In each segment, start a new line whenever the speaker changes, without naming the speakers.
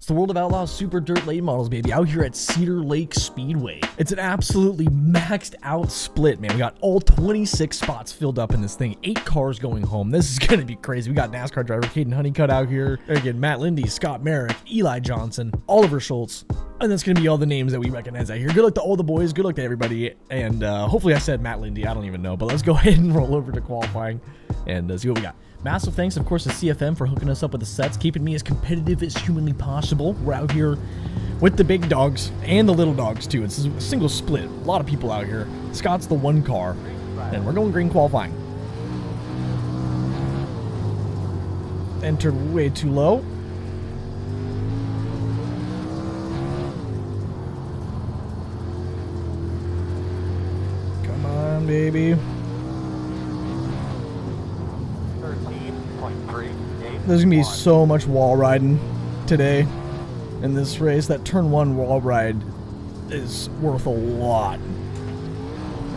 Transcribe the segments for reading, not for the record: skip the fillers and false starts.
the World of Outlaws Super Dirt Late Models, baby, out here at Cedar Lake Speedway. It's an absolutely maxed out split, man. We got all 26 spots filled up in this thing, 8 cars going home. This is gonna be crazy. We got NASCAR driver Caden Honeycutt out here, again, Matt Lindy, Scott Merrick, Eli Johnson, Oliver Schultz, and that's gonna be all the names that we recognize out here. Good luck to all the boys, good luck to everybody, and hopefully I said Matt Lindy, I don't even know, but let's go ahead and roll over to qualifying and see what we got. Massive thanks, of course, to CFM for hooking us up with the sets, keeping me as competitive as humanly possible. We're out here with the big dogs and the little dogs, too. It's a single split. A lot of people out here. Scott's the one car, and we're going green qualifying. Entered way too low. Come on, baby. There's gonna be so much wall riding today in this race. That turn 1 wall ride is worth a lot.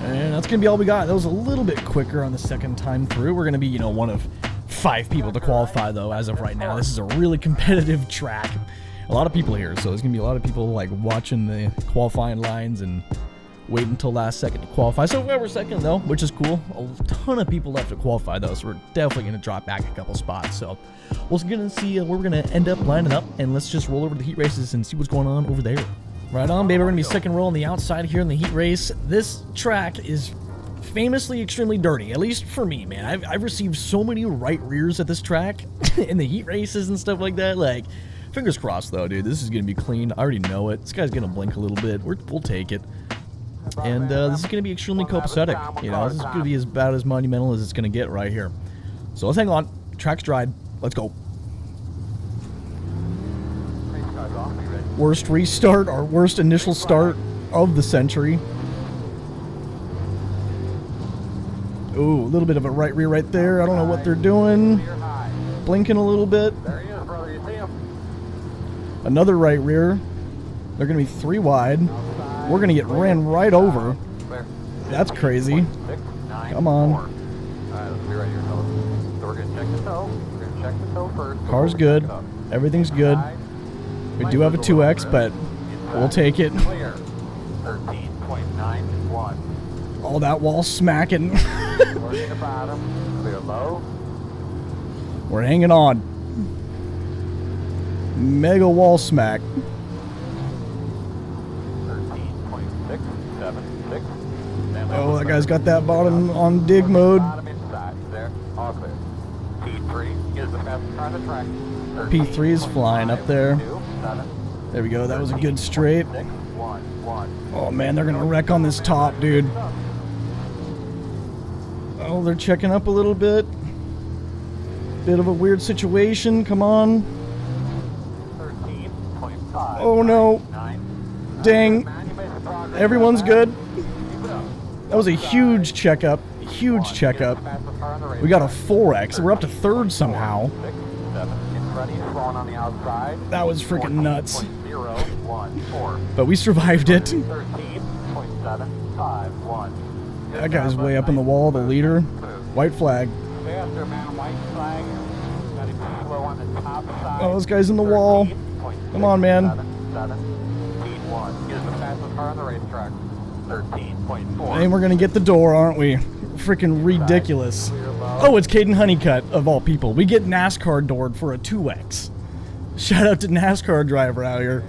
And that's gonna be all we got. That was a little bit quicker on the second time through. We're gonna be, one of 5 people to qualify though as of right now. This is a really competitive track. A lot of people here, so there's gonna be a lot of people like watching the qualifying lines and wait until last second to qualify. So we're second though, which is cool. A ton of people left to qualify though, so we're definitely going to drop back a couple spots. So we're going to see where we're going to end up lining up, and let's just roll over to the heat races and see what's going on over there. Right on, baby. We're going to be second row on the outside here in the heat race. This track is famously extremely dirty, at least for me, man. I've received so many right rears at this track in the heat races and stuff like that. Like, fingers crossed though, dude. This is going to be clean. I already know it. This guy's going to blink a little bit. We'll take it. And this is going to be extremely copacetic. This is going to be about as monumental as it's going to get right here. So let's hang on. Track's dried. Let's go. Worst restart, or worst initial start of the century. Ooh, a little bit of a right rear right there. I don't know what they're doing. Blinking a little bit. Another right rear. They're going to be 3 wide. We're going to get ran right over. That's crazy. Come on. Car's good. Everything's good. We do have a 2X, but we'll take it. All that wall smacking. We're hanging on. Mega wall smack. Oh, that guy's got that bottom on dig mode. P3 is flying up there. There we go. That was a good straight. Oh, man, they're going to wreck on this top, dude. Oh, they're checking up a little bit. Bit of a weird situation. Come on. Oh, no. Dang. Everyone's good. That was a huge checkup. Huge checkup. We got a 4X. We're up to 3rd somehow. That was freaking nuts. But we survived it. That guy's way up in the wall, the leader. White flag. Oh, this guy's in the wall. Come on, man. And we're going to get the door, aren't we? Freaking ridiculous. Oh, it's Caden Honeycutt, of all people. We get NASCAR doored for a 2X. Shout out to NASCAR driver out here.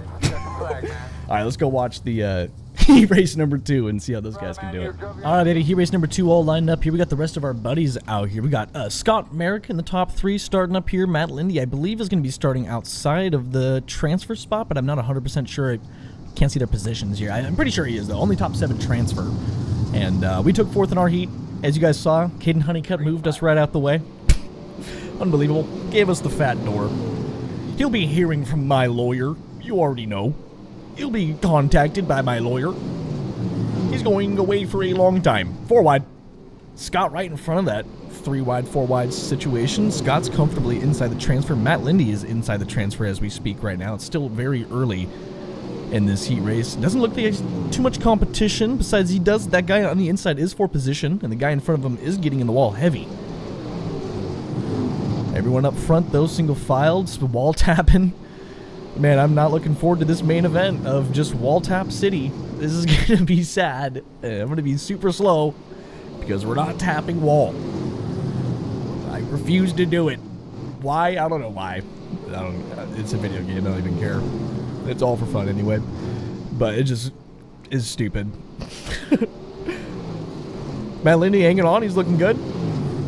Alright, let's go watch the heat race number 2 and see how those guys can do it. Alright, baby, heat race number 2 all lined up here. We got the rest of our buddies out here. We got Scott Merrick in the top 3 starting up here. Matt Lindy, I believe, is going to be starting outside of the transfer spot, but I'm not 100% sure. Can't see their positions here. I'm pretty sure he is, though. Only top 7 transfer. And we took 4th in our heat. As you guys saw, Caden Honeycutt moved us right out the way. Unbelievable. Gave us the fat door. He'll be hearing from my lawyer. You already know. He'll be contacted by my lawyer. He's going away for a long time. 4 wide. Scott right in front of that 3 wide, 4 wide situation. Scott's comfortably inside the transfer. Matt Lindy is inside the transfer as we speak right now. It's still very early in this heat race. Doesn't look like there's too much competition. Besides, that guy on the inside is for position, and the guy in front of him is getting in the wall heavy. Everyone up front, though, single filed, wall tapping. Man, I'm not looking forward to this main event of just wall tap city. This is gonna be sad. I'm gonna be super slow because we're not tapping wall. I refuse to do it. Why? I don't know why. It's a video game. I don't even care. It's all for fun anyway. But it just is stupid. Matt Lindy hanging on. He's looking good.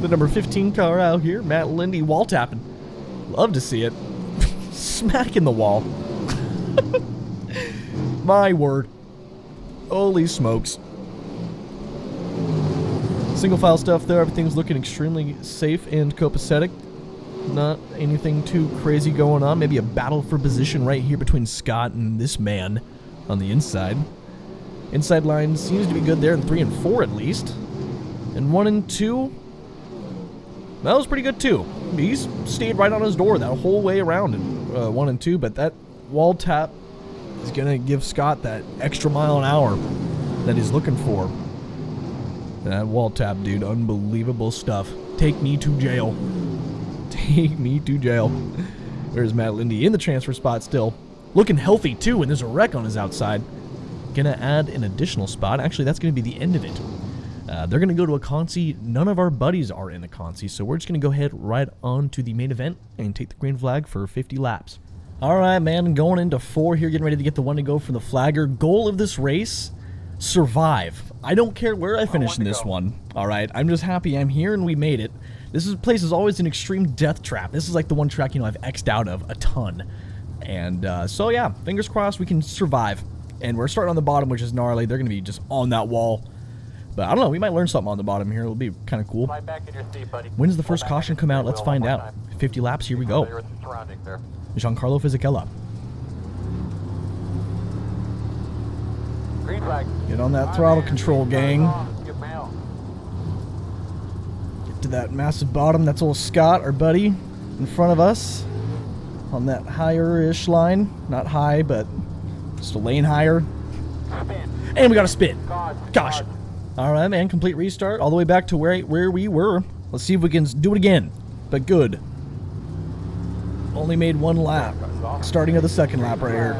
The number 15 car out here. Matt Lindy wall tapping. Love to see it. Smacking the wall. My word. Holy smokes. Single file stuff there. Everything's looking extremely safe and copacetic. Not anything too crazy going on. Maybe a battle for position right here between Scott and this man on the inside. Inside line seems to be good there in 3 and 4 at least. And 1 and 2. That was pretty good too. He's stayed right on his door that whole way around in 1 and 2, but that wall tap is going to give Scott that extra mile an hour that he's looking for. That wall tap, dude, unbelievable stuff. Take me to jail. Take me to jail. There's Matt Lindy in the transfer spot still. Looking healthy too, and there's a wreck on his outside. Gonna add an additional spot. Actually, that's gonna be the end of it. They're going to go to a consi. None of our buddies are in the consi, so we're just going to go ahead right on to the main event and take the green flag for 50 laps. All right, man, going into 4 here, getting ready to get the one to go for the flagger. Goal of this race, survive. I don't care where I finish in this one, all right? I'm just happy I'm here and we made it. This place is always an extreme death trap. This is like the one track, you know, I've X'd out of a ton. And so, yeah, fingers crossed we can survive. And we're starting on the bottom, which is gnarly. They're going to be just on that wall. But I don't know, we might learn something on the bottom here. It'll be kind of cool. When does the first caution come out? Let's find out. 50 laps, here we go. Giancarlo Fisichella. Get on that throttle control, gang. Get to that massive bottom. That's old Scott, our buddy, in front of us. On that higher-ish line. Not high, but just a lane higher. And we got a spin. Gosh. All right, man, complete restart all the way back to where we were. Let's see if we can do it again, but good. Only made 1 lap. Starting of the 2nd lap right here.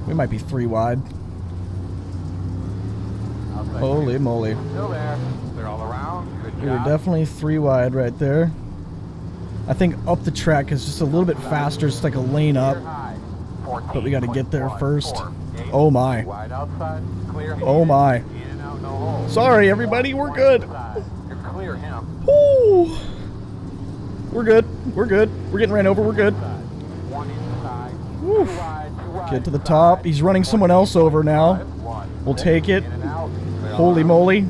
We might be 3 wide. Holy moly. We were definitely 3 wide right there. I think up the track is just a little bit faster. It's like a lane up, but we got to get there first. Oh my. Oh my. Sorry everybody, we're good. Ooh. We're good. We're good. We're getting ran over. We're good. Woo. Get to the top. He's running someone else over now. We'll take it. Holy moly.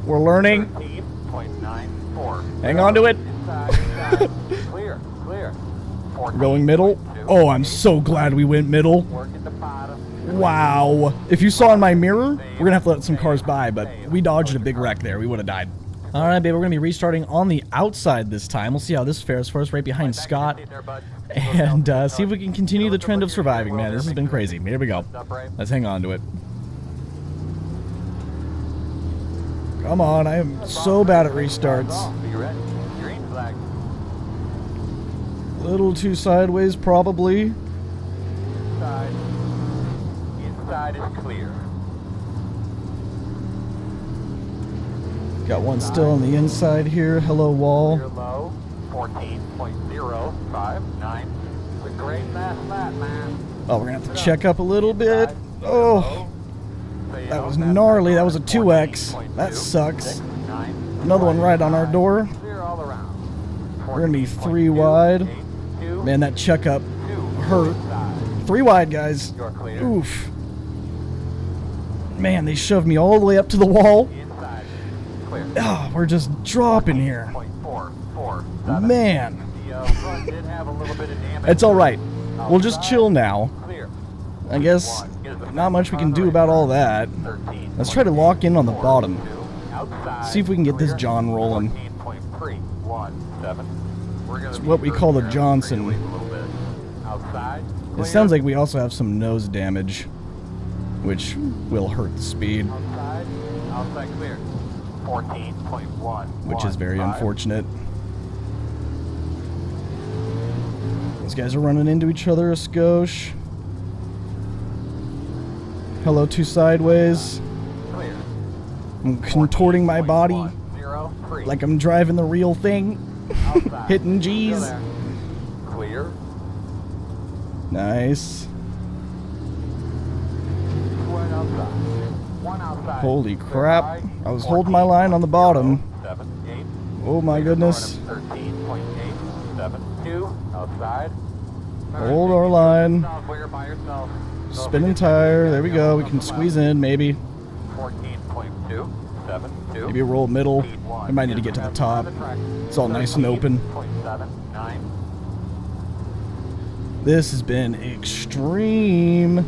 We're learning. Hang on to it. We're going middle. Oh, I'm so glad we went middle. Wow. If you saw in my mirror, we're going to have to let some cars by, but we dodged a big wreck there. We would have died. All right, babe, we're going to be restarting on the outside this time. We'll see how this fares for us right behind Scott. And see if we can continue the trend of surviving, man. This has been crazy. Here we go. Let's hang on to it. Come on, I am so bad at restarts. Little too sideways, probably. Inside is clear. Got one still on the inside here. Hello, wall. 14.059. Oh, we're gonna have to check up a little bit. Oh, that was gnarly. That was a 2X. That sucks. Another one right on our door. We're gonna be 3 wide. Man, that checkup hurt. 3 wide, guys. Oof. Man, they shoved me all the way up to the wall. Oh, we're just dropping here. Man. It's alright. We'll just chill now. I guess not much we can do about all that. Let's try to lock in on the bottom. See if we can get this John rolling. It's what we call the Johnson. It sounds like we also have some nose damage, which will hurt the speed. Which is very unfortunate. These guys are running into each other a skosh. Hello, two sideways.
Clear.
I'm contorting my body
14.10,
like I'm driving the real thing.
outside.
Hitting
Still
G's.
there. Clear.
Nice.
One outside. One outside.
Holy
Clear
crap.
high.
I was holding my line on the bottom.
7.8.
Oh my goodness.
13.872 outside.
Hold our line.
Clear by yourself.
Spinning tire. There we go. We can squeeze in maybe.
14.272.
Maybe roll middle. I might need to get to the top. It's all nice and open.
13.79.
This has been extreme.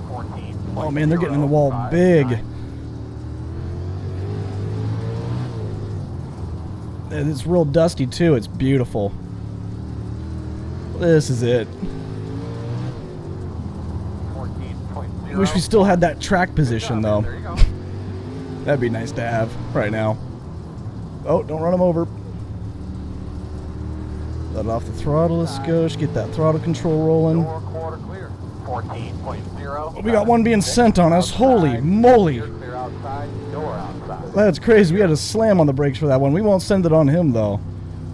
14.
Oh man, they're getting in the wall big. And it's real dusty too. It's beautiful. This is it.
14.0.
Wish we still had that track position though.
There you go.
That'd be nice to have right now. Oh, don't run them over. Let off the throttle a skosh. Get that throttle control rolling.
Door quarter clear. 14.0.
We got one being sent on us. Holy moly.
Clear outside. Door outside.
That's crazy. We had to slam on the brakes for that one. We won't send it on him though.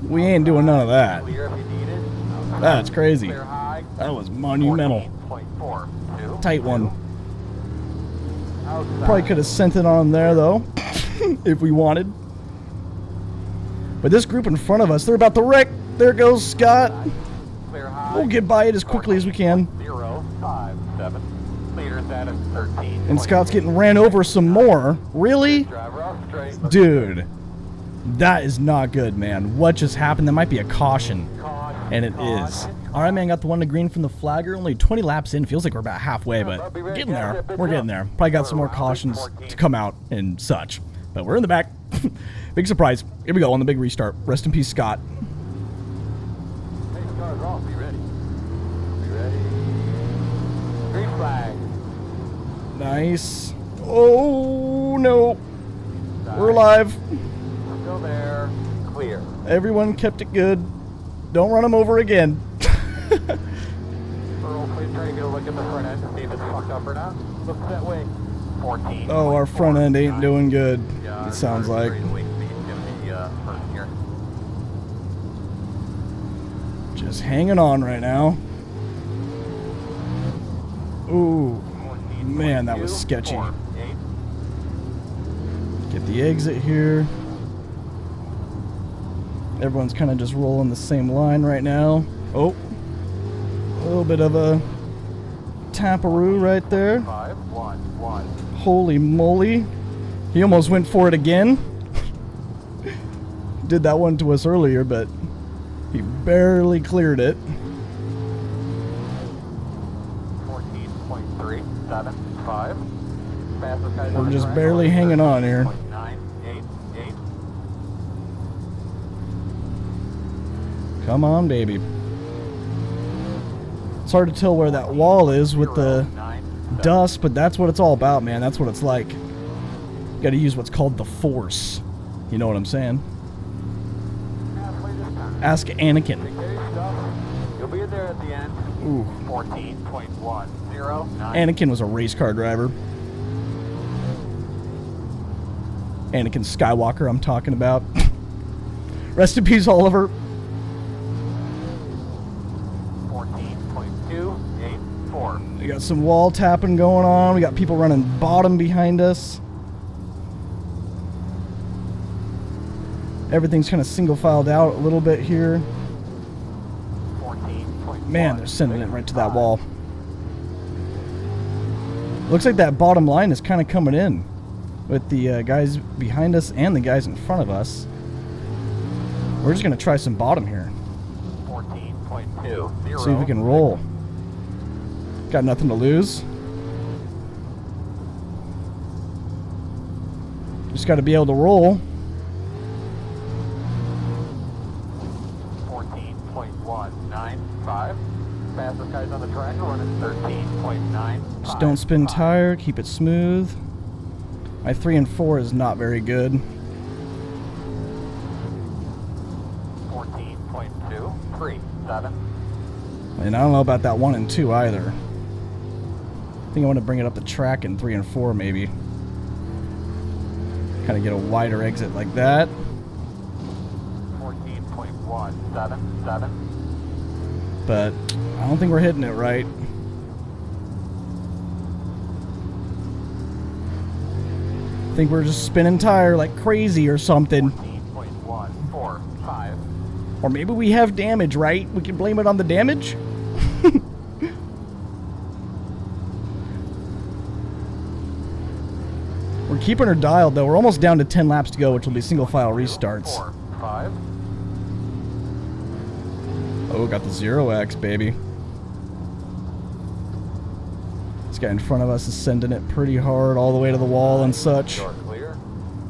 We ain't doing none of that.
Clear if you need it. Outside.
That's crazy.
Clear high.
That was monumental.
14.42.
Tight one.
Outside.
Probably could have sent it on there though, if we wanted. But this group in front of us, they're about to wreck. There goes Scott.
Clear high.
We'll get by it as quickly as we can.
057. Leader status 13.
And Scott's getting ran over some more. Really?
Driver off straight.
Dude, that is not good, man. What just happened? That might be a caution.
Caution,
And it is.
caution.
All right, man, got the one to green from the flagger. Only 20 laps in. Feels like we're about halfway, but we're getting there. We're getting there. Probably got some more cautions to come out and such. But we're in the back. Big surprise. Here we go on the big restart. Rest in peace, Scott.
Hey, cars off. Be ready. Be ready. Green flag.
Nice. Oh, no. We're alive.
Still there. Clear.
Everyone kept it good. Don't run them over again.
Earl, please try to get a look at the front end to see if it's fucked up or not. Look that way. 14.
Oh, our front end ain't doing good.
Yeah,
It sounds like. Just hanging on right now. Ooh, man, that was sketchy. Get the exit here. Everyone's kind of just rolling the same line right now. Oh, a little bit of a taparoo right there.
5-1-1.
Holy moly. He almost went for it again. Did that one to us earlier, but he barely cleared it.
14.375.
We're just barely hanging on here.
988.
Come on, baby. It's hard to tell where that wall is with the dust, but that's what it's all about, man. That's what it's like. You gotta use what's called the force. You know what I'm saying? Ask Anakin.
You'll be there at the end.
Ooh.
14.109.
Anakin was a race car driver. Anakin Skywalker, I'm talking about. Rest in peace, Oliver.
14.284.
We got some wall tapping going on. We got people running bottom behind us. Everything's kind of single filed out a little bit here.
14.1.
Man, they're sending it right to that wall. Looks like that bottom line is kind of coming in with the guys behind us and the guys in front of us. We're just going to try some bottom here.
14.2.
See if we can roll. Got nothing to lose. Just got to be able to roll.
14.195. Fastest guys on the track are running 13.9.
Just don't spin tire. Keep it smooth. My 3 and 4 is not very good.
14.2. 14.237.
And I don't know about that 1 and 2 either. I think I want to bring it up the track in 3 and 4 maybe. Kind of get a wider exit like that.
14.177.
But I don't think we're hitting it right. I think we're just spinning tire like crazy or something.
14.145.
Or maybe we have damage, right? We can blame it on the damage? We're keeping her dialed though. We're almost down to 10 laps to go, which will be single file restarts.
4, 5.
Oh, got the 0x, baby. This guy in front of us is sending it pretty hard all the way to the wall and such.
Door clear.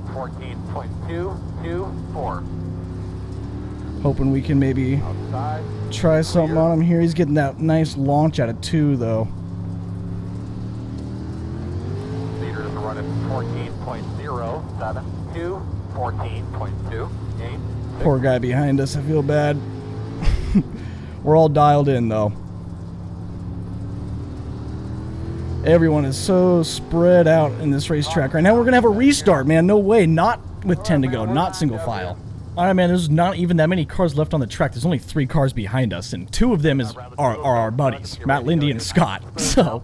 14.224.
Hoping we can maybe
Outside.
try something on him here. He's getting that nice launch out of 2 though.
Leaders are running 14.072, 14.28.
Poor guy behind us, I feel bad. We're all dialed in though. Everyone is so spread out in this racetrack right now. We're gonna have a restart, man. No way. Not with 10 to go. Not single file. All right, man. There's not even that many cars left on the track. There's only 3 cars behind us, and 2 of them are our buddies, Matt, Lindy, and Scott. So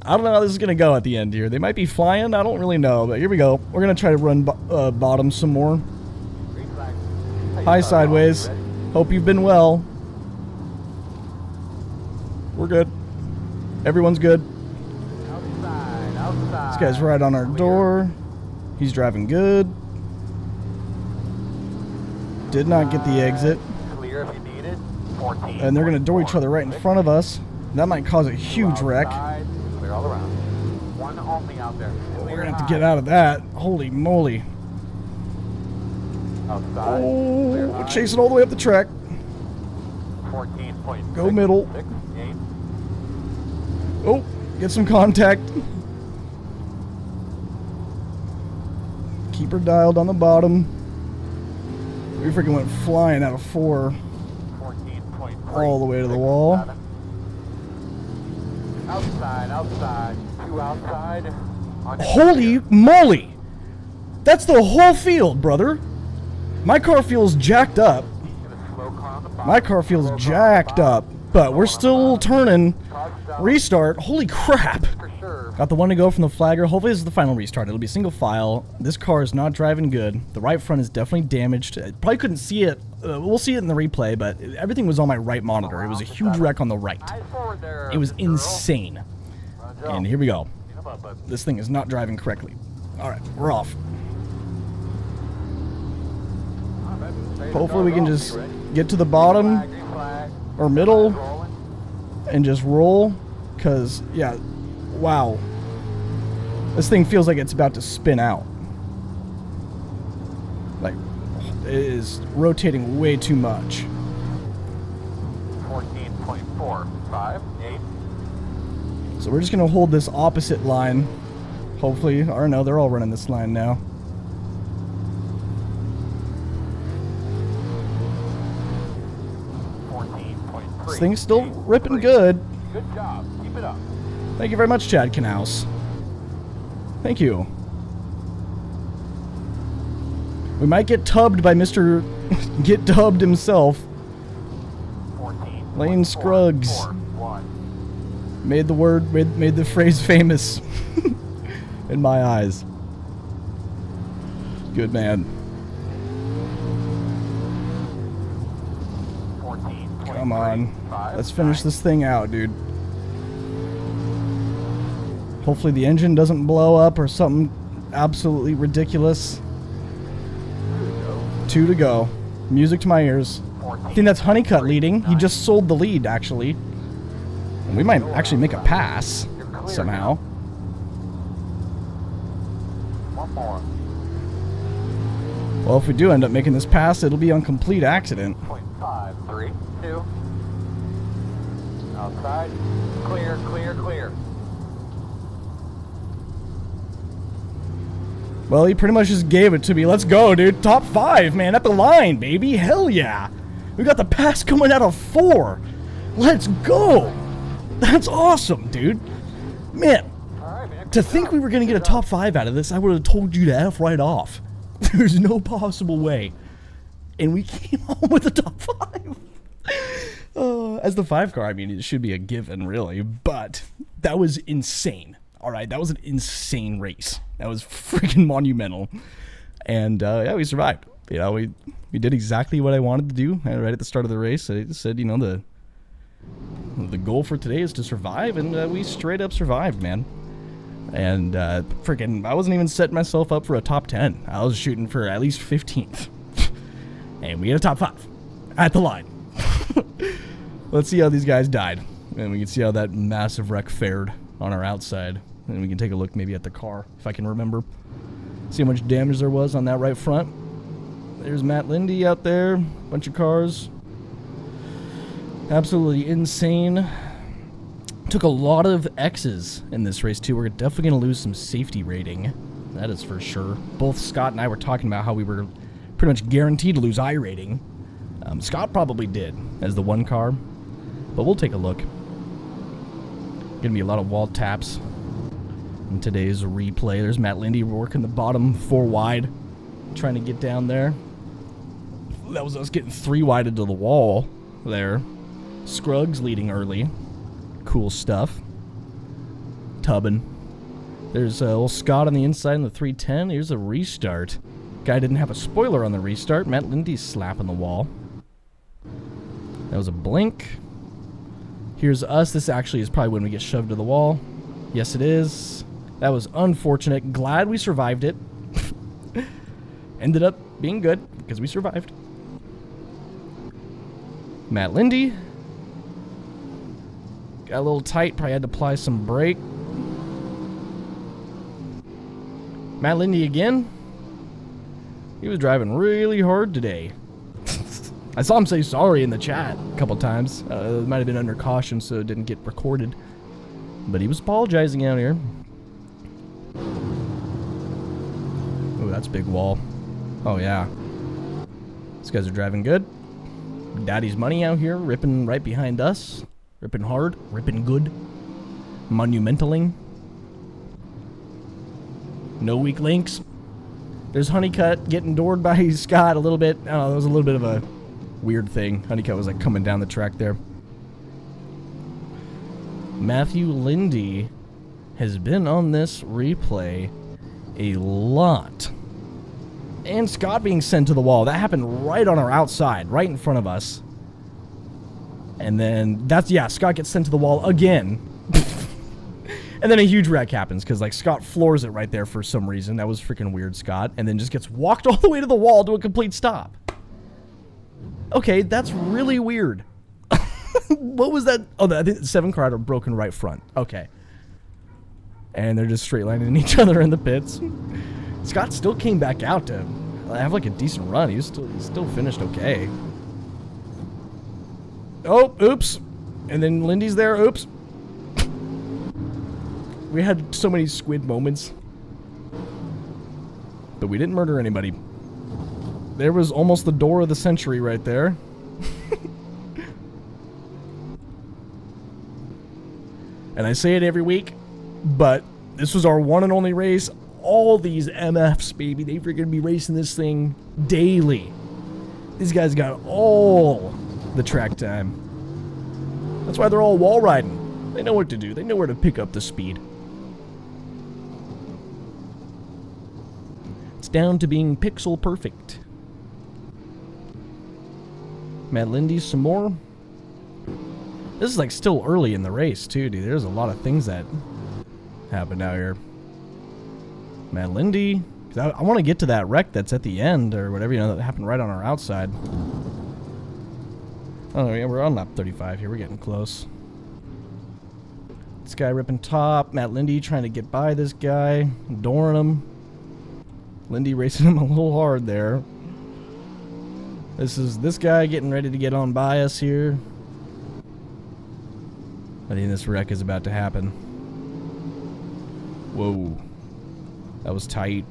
I don't know how this is gonna go at the end here. They might be flying. I don't really know, but here we go. We're gonna try to run bottom some more. Hi, sideways. Hope you've been well. We're good. Everyone's good.
Outside.
This guy's right on our door. He's driving good. Did not get the exit.
Clear if you need it. 14.
And they're going to door each other right in front of us. That might cause a huge wreck.
Outside, clear all around. One only out there.
We're going to have to get out of that. Holy moly.
Outside.
Oh,
Clear
we're
high.
chasing all the way up the track.
14.6.
Go middle.
6, 8.
Oh, get some contact. Keep her dialed on the bottom. We freaking went flying out of 4
14.3.
all the way to the wall.
7. Outside. 2 outside. On your
Holy moly! That's the whole field, brother. My car feels jacked up.
Get a slow car on the bottom.
My car feels
Slow car on the
jacked
bottom.
up. But we're still turning.
Cars down.
Restart. Holy crap.
For sure.
Got the 1 to go from the flagger. Hopefully this is the final restart. It'll be single file. This car is not driving good. The right front is definitely damaged. I probably couldn't see it. We'll see it in the replay, but everything was on my right monitor. It was a huge wreck on the right.
Eyes forward there,
It was
girl.
insane.
Roger.
And here we go.
You know about, bud.
This thing is not driving correctly. Alright, we're off.
All right, baby.
Hopefully we can just
You ready?
get to the bottom
Green flag.
or middle
Rolling.
and just roll. Because, yeah, wow. This thing feels like it's about to spin out. Like, it is rotating way too much.
14.458.
So we're just going to hold this opposite line. Hopefully, or no, they're all running this line now. This thing's still ripping good.
Good job. Keep it up.
Thank you very much, Chad Knaus. Thank you. We might get tubbed by Mr. Get Dubbed himself.
14.
Lane Scruggs. Made the phrase famous in my eyes. Good man.
14.
Come on. Let's finish this thing out, dude. Hopefully the engine doesn't blow up or something absolutely ridiculous. 2 to go. Music to my ears. I think that's Honeycutt leading. He just sold the lead, actually. And we might actually make a pass somehow.
One more.
Well, if we do end up making this pass, it'll be on complete accident.
0.532. Outside. Clear, clear, clear.
Well, he pretty much just gave it to me. Let's go, dude. Top 5, man. At the line, baby. Hell yeah. We got the pass coming out of 4. Let's go. That's awesome, dude. Man,
Alright, man.
to think we were going to get a top 5 out of this, I would have told you to F right off. There's no possible way. And we came home with a top 5. As the 5 car, I mean, it should be a given, really. But that was insane. All right, that was an insane race. That was freaking monumental. And, yeah, we survived. You know, we did exactly what I wanted to do right at the start of the race. I said, you know, the goal for today is to survive, and we straight up survived, man. And freaking, I wasn't even setting myself up for a top 10. I was shooting for at least 15th. And we had a top 5 at the line. Let's see how these guys died. And we can see how that massive wreck fared on our outside. And we can take a look maybe at the car, if I can remember. See how much damage there was on that right front. There's Matt Lindy out there. Bunch of cars. Absolutely insane. Took a lot of X's in this race, too. We're definitely going to lose some safety rating. That is for sure. Both Scott and I were talking about how we were pretty much guaranteed to lose I rating. Scott probably did, as the 1 car. But we'll take a look. Gonna be a lot of wall taps in today's replay. There's Matt Lindy working the bottom 4 wide, trying to get down there. That was us getting 3 wide into the wall there. Scruggs leading early. Cool stuff. Tubbin. There's old Scott on the inside in the 310. Here's a restart. Guy didn't have a spoiler on the restart. Matt Lindy's slapping the wall. That was a blink. Here's us. This actually is probably when we get shoved to the wall. Yes, it is. That was unfortunate. Glad we survived it. Ended up being good because we survived. Matt Lindy. Got a little tight. Probably had to apply some brake. Matt Lindy again. He was driving really hard today. I saw him say sorry in the chat a couple times. It might have been under caution, so it didn't get recorded. But he was apologizing out here. Oh, that's a big wall. Oh, yeah. These guys are driving good. Daddy's money out here, ripping right behind us. Ripping hard, ripping good. Monumentaling. No weak links. There's Honeycutt getting doored by Scott a little bit. Oh, that was a little bit of a weird thing. Honeycutt was like coming down the track there. Matthew Lindy has been on this replay a lot. And Scott being sent to the wall. That happened right on our outside, right in front of us. And then Scott gets sent to the wall again. And then a huge wreck happens because, like, Scott floors it right there for some reason. That was freaking weird, Scott. And then just gets walked all the way to the wall to a complete stop. Okay, that's really weird. What was that? Oh, I think the 7 car had a broken right front. Okay. And they're just straight lining each other in the pits. Scott still came back out to have, like, a decent run. He still finished okay. Oh, oops. And then Lindy's there. Oops. We had so many squid moments. But we didn't murder anybody. There was almost the door of the century right there. And I say it every week, but this was our one and only race. All these MFs, baby, they freaking be racing this thing daily. These guys got all the track time. That's why they're all wall riding. They know what to do. They know where to pick up the speed. It's down to being pixel perfect. Matt Lindy some more. This is like still early in the race too, dude. There's a lot of things that happened out here. Matt Lindy. I want to get to that wreck that's at the end or whatever, you know, that happened right on our outside. Oh yeah, we're on lap 35 here. We're getting close. This guy ripping top. Matt Lindy trying to get by this guy. Dooring him. Lindy racing him a little hard there. This is this guy getting ready to get on by us here. I think this wreck is about to happen. Whoa. That was tight.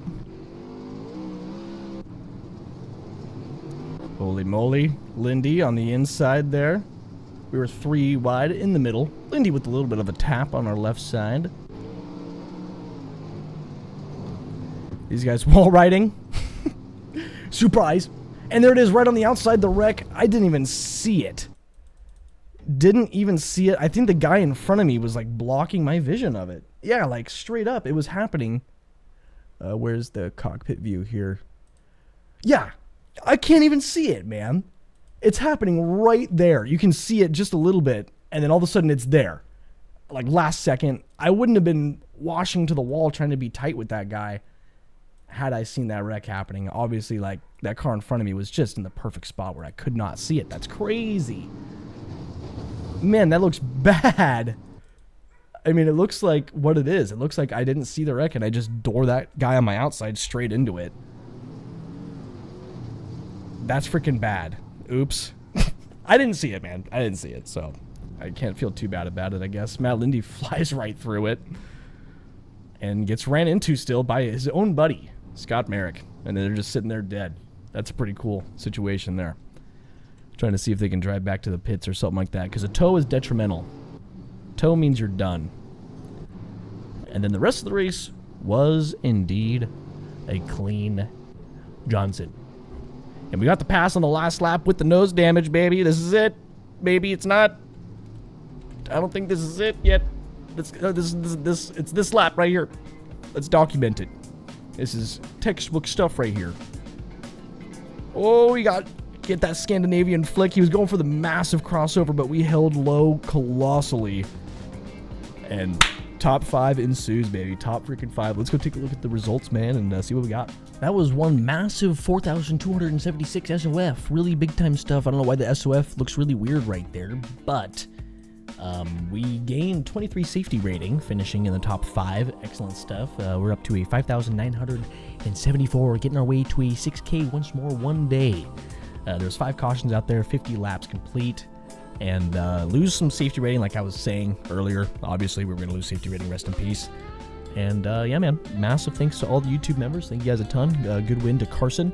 Holy moly. Lindy on the inside there. We were 3 wide in the middle. Lindy with a little bit of a tap on our left side. These guys wall riding. Surprise. And there it is right on the outside, the wreck. I didn't even see it. Didn't even see it. I think the guy in front of me was like blocking my vision of it. Yeah, like straight up. It was happening. Where's the cockpit view here? Yeah. I can't even see it, man. It's happening right there. You can see it just a little bit, and then all of a sudden it's there. Like last second. I wouldn't have been washing to the wall trying to be tight with that guy had I seen that wreck happening. Obviously, like, that car in front of me was just in the perfect spot where I could not see it. That's crazy. Man, that looks bad. I mean, it looks like what it is. It looks like I didn't see the wreck and I just door that guy on my outside straight into it. That's freaking bad. Oops. I didn't see it, man. I didn't see it, so I can't feel too bad about it, I guess. Matt Lindy flies right through it and gets ran into still by his own buddy, Scott Merrick. And then they're just sitting there dead. That's a pretty cool situation there. Trying to see if they can drive back to the pits or something like that, because a tow is detrimental. Tow means you're done. And then the rest of the race was indeed a clean Johnson. And we got the pass on the last lap with the nose damage, baby. This is it. Maybe it's not. I don't think this is it yet. It's this lap right here. Let's document it. This is textbook stuff right here. Oh, we get that Scandinavian flick. He was going for the massive crossover, but we held low colossally. And top 5 ensues, baby. Top freaking 5. Let's go take a look at the results, man, and see what we got. That was one massive 4,276 SOF. Really big time stuff. I don't know why the SOF looks really weird right there, but we gained 23 safety rating, finishing in the top 5. Excellent stuff. We're up to a 5,974. We're getting our way to a 6K once more one day. There's 5 cautions out there, 50 laps complete, and lose some safety rating like I was saying earlier. Obviously, we're going to lose safety rating, rest in peace. And yeah, man, massive thanks to all the YouTube members. Thank you guys a ton. Good win to Carson.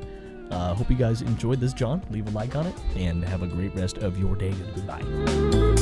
Hope you guys enjoyed this, John. Leave a like on it, and have a great rest of your day. Goodbye.